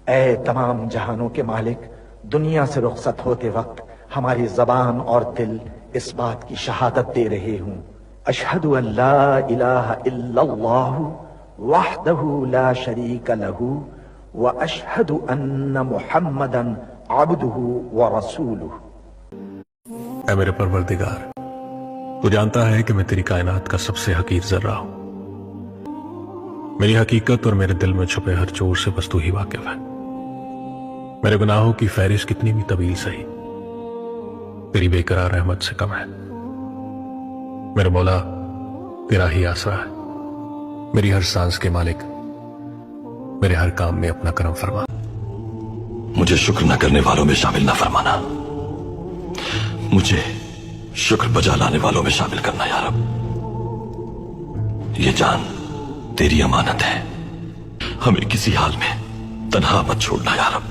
اے تمام جہانوں کے مالک، دنیا سے رخصت ہوتے وقت ہماری زبان اور دل اس بات کی شہادت دے رہے ہوں، اشہد ان لا الہ الا اللہ وحدہ لا شریک لہ واشہد ان محمدا عبدہ ورسولہ۔ اے میرے پروردگار، تو جانتا ہے کہ میں تیری کائنات کا سب سے حقیر ذرہ ہوں۔ میری حقیقت اور میرے دل میں چھپے ہر چور سے بس تو ہی واقف ہے۔ میرے گناہوں کی فہرست کتنی بھی طویل سہی، تیری بے قرار رحمت سے کم ہے۔ میرے مولا، تیرا ہی آسرا ہے، میری ہر سانس کے مالک، میرے ہر کام میں اپنا کرم فرما۔ مجھے شکر نہ کرنے والوں میں شامل نہ فرمانا، مجھے شکر بجا لانے والوں میں شامل کرنا یا رب۔ یہ جان تیری امانت ہے، ہمیں کسی حال میں تنہا مت چھوڑنا یا رب۔